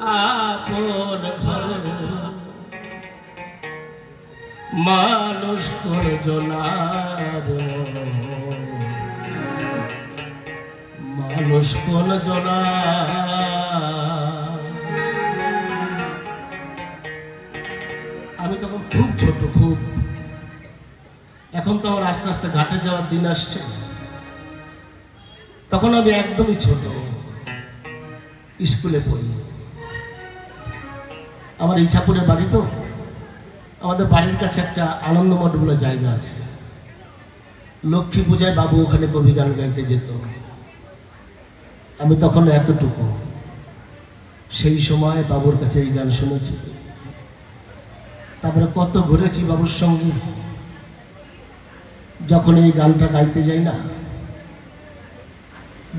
আপন ঘরে মানুষ কোনজনার মানুষ কোনজনা। আমি তখন খুব ছোট, খুব। এখন তো আমার আস্তে আস্তে ঘাটে যাওয়ার দিন আসছে, তখন আমি একদমই ছোট, স্কুলে পড়ি। আমার ইছাপুরের বাড়ি তো, আমাদের বাড়ির কাছে একটা আনন্দমঠ বলে জায়গা আছে। লক্ষ্মী পূজায় বাবু ওখানে কবি গান গাইতে যেত। আমি তখন এতটুকু, সেই সময় বাবুর কাছে এই গান শুনেছি। তারপরে কত ঘুরেছি বাবুর সঙ্গে। যখন এই গানটা গাইতে যাই না,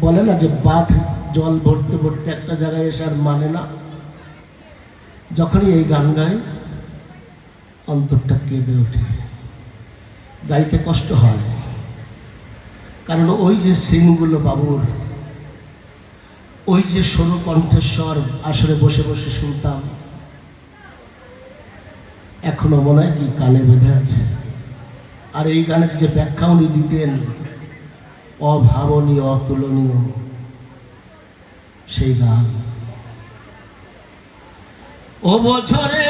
বলে না যে বাঁধ জল ভরতে ভরতে একটা জায়গায় এসে আর মানে না, যখনই এই গান গাই অন্তরটা কেঁদে ওঠে। গাইতে কষ্ট হয়, কারণ ওই যে সিনগুলো বাবুর, ওই যে সরু কণ্ঠস্বর আসরে বসে বসে শুনতাম, এখনো মনে হয় কি কানে বেঁধে আছে। আর এই গানের যে ব্যাখ্যা উনি দিতেন, অভাবনীয়, অতুলনীয় সেই গান। ও বছরে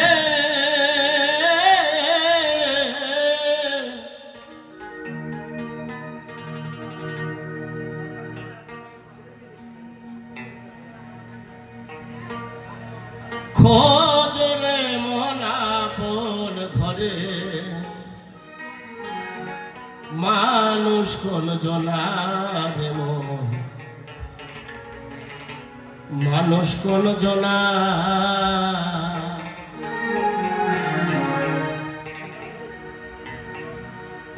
খোঁজ রে মন আপন ঘরে মানুষ কোন জনার মন মানুষ কোন জনা।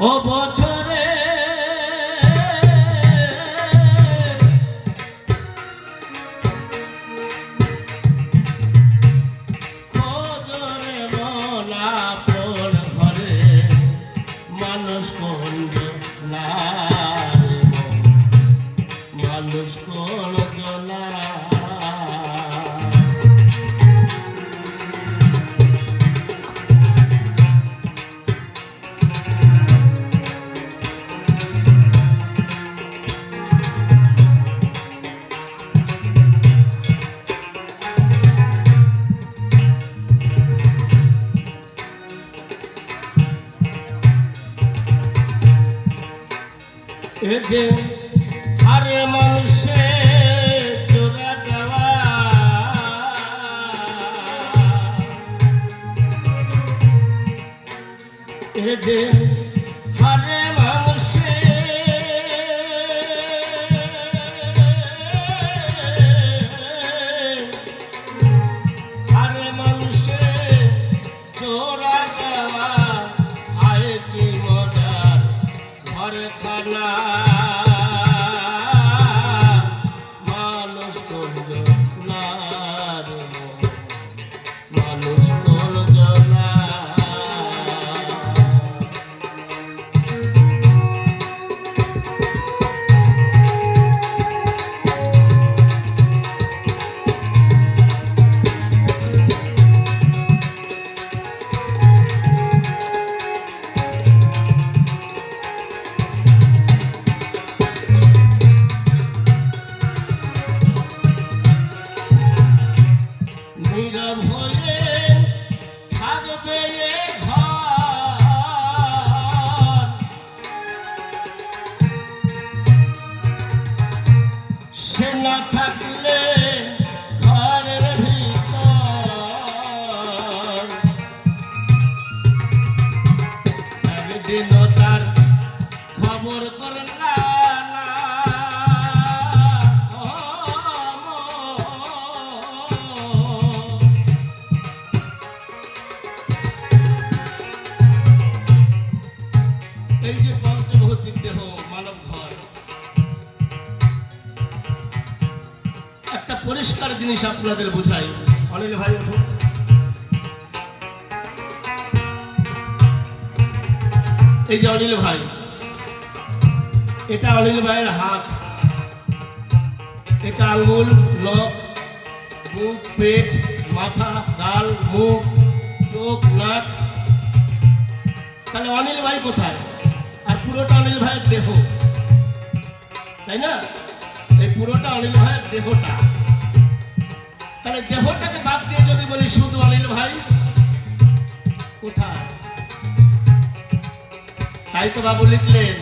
ও বছরে খোঁজরে মন আপন ঘরে মানুষ কোন জনার মন মানুষ কোন জনা। এ যে হারে মানুষে জোড়া দেওয়া, এ যে হারে মানুষে হারে মানুষে জোড়া দেওয়া, আয় কি মজার ঘরে খানা। মানুষ কোন জনার মানুষ কোন জনা। নীরব হয়ে থাকবে এ ঘর, সে না থাকলে ঘরের ভিতর একদিনও তার খবর করলা না। এই যে পঞ্চভৌতিক দেহ মানব ঘর, একটা পরিষ্কার জিনিস আপনাদের বুঝাই। অনিল ভাই উঠুন। এই যে অনিল ভাই, এটা অনিল ভাইয়ের হাত, এটা আঙ্গুল, নখ, বুক, পেট, মাথা, গাল, মুখ, চোখ, নাক। তাহলে অনিল ভাই কোথায়? আর পুরোটা অনিল ভাইয়ের দেহ, তাই না? এই পুরোটা অনিল ভাইয়ের দেহটা। তাহলে দেহটাকে বাদ দিয়ে যদি বলি শুধু অনিল ভাই, কোথায়? তাই তো বাবু লিখলেন,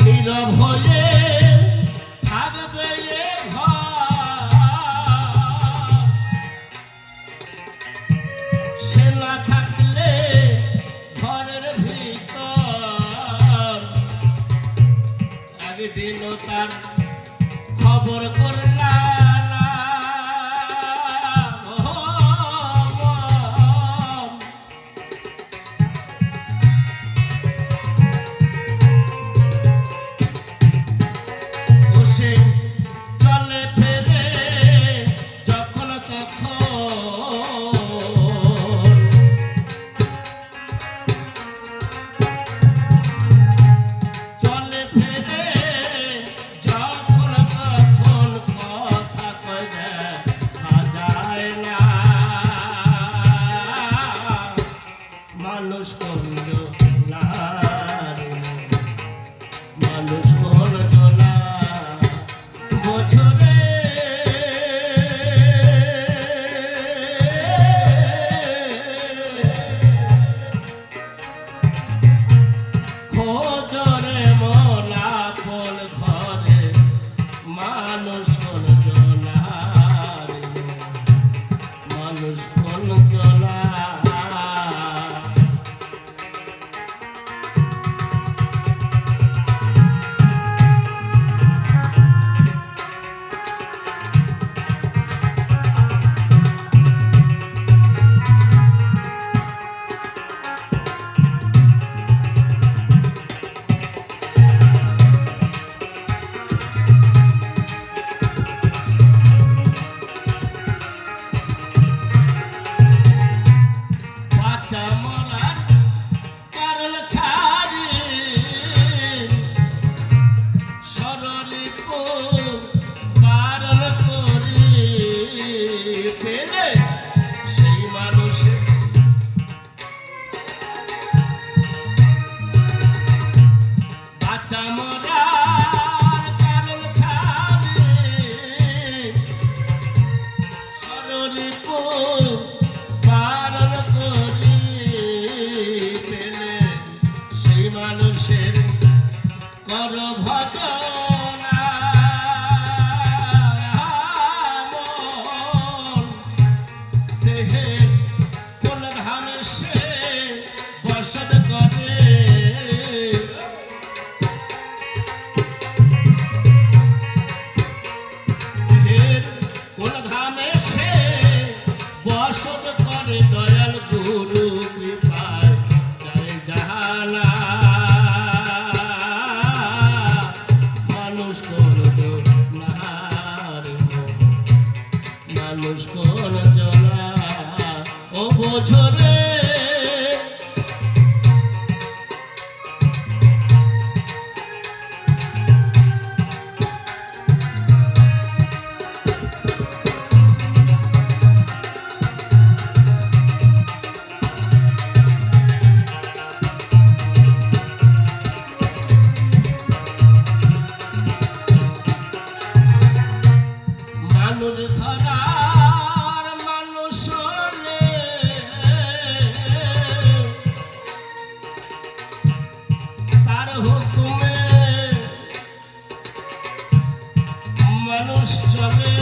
নীরব হয়ে থাকবে এ ঘর, সে না থাকলে ঘরের ভিতর। একদিনও তার খবর করলা না, চলে ফেরে যখন তখন, চলে ফেরে যখন তখন, কথা কয় দেখা যায় না। মানুষ কোন জনা, মানুষ কোন জনা বছরে খোঁজরে মোলা পল ঘরে, মানুষ কোন জনা, মানুষ কোন জনা। বাঁচা মরার কারণ ছাড়ি সরলিপ বারণ করি ফেলে সেই মানুষের বাঁচা মরার কারণ ছাড়ি সরলিপ বারণ করি পেলে সেই মানুষের কর ভজনা। দেহে কোন ধামে সে বসত করে, দেহের কোন ধামে সে বসত করে, দয়াল গুরু কৃপায় যায় জাহানা। মানুষ কোন জনার, মানুষ কোন জনা ও বোঝরে। মানুষ ধরার মানুষ রে, তার হুকুমে মানুষ চলে,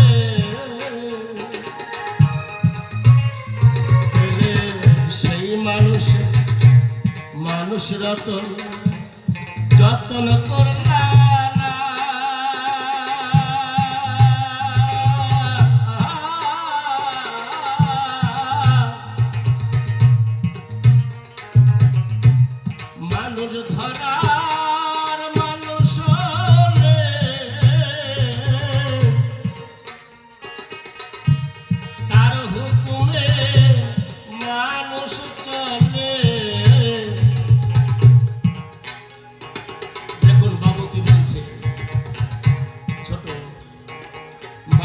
সেই মানুষ মানুষ রতন যতন করলা না। মানুষ ধরার মানুষ রে, তার হুকুমে মানুষ চলে। দেখুন বাবু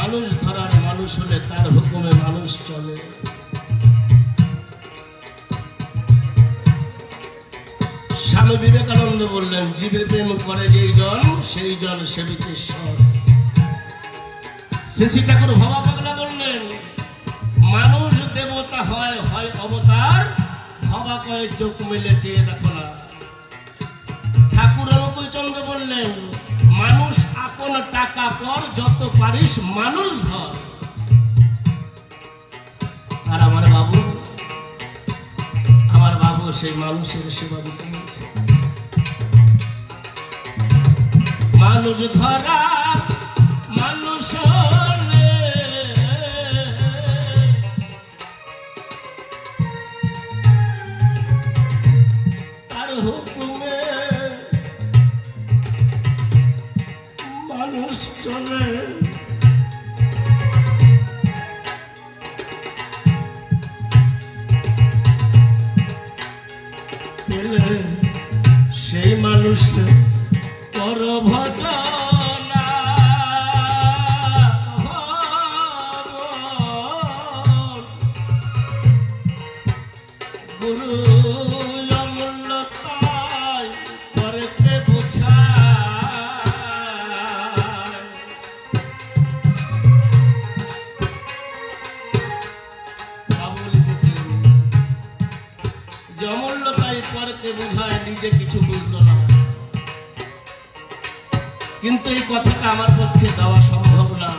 মানুষ ধরার মানুষ হলে তার হুকুমে মানুষ চলে। স্বামী বিবেকানন্দ বললেন, জীবে প্রেম করে যেই জন সেই জন সেবিছে ঈশ্বর। শ্রী ঠাকুর ভবা পাগলা বললেন, মানুষ দেবতা হয়, হয় অবতার, ভবা কয়ে চোখ মেলে চেয়ে দেখো না। ঠাকুর অনুকূল চন্দ্র বললেন, মানুষ আপন টাকা পর, যত পারিস মানুষ ধর। আর আমার বাবু সেই মানুষের সেবা দিতে হয়েছে। মানুষ ধরা মানুষ হলে তার হুকুমে মানুষ চলে। সেই মানুষ পর ভজনা গুরু অমূল্যতায় পরেতে বোঝায়। বাবু লিখেছেন যে অমূল্যতায় পরেতে বোঝায়, নিজে কিছু বুঝলো না। কিন্তু এই কথাটা আমার পক্ষে দেওয়া সম্ভব না,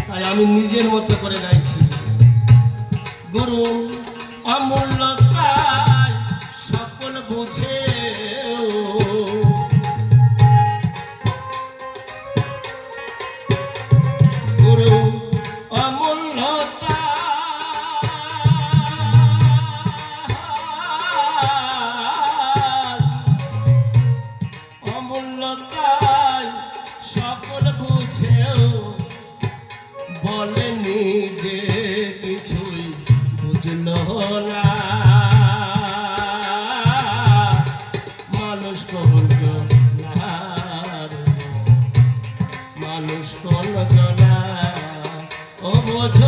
তাই আমি নিজের মতো করে গাইছি। গুরু অমূল্যতায় সকল বুঝে, গুরু অমূল্যতা অমূল্যতায় সকল বুঝেও বলেনি যে কিছুই বুঝল না। মানুষ কোন জনার, মানুষ কোন জনা ও বোঝ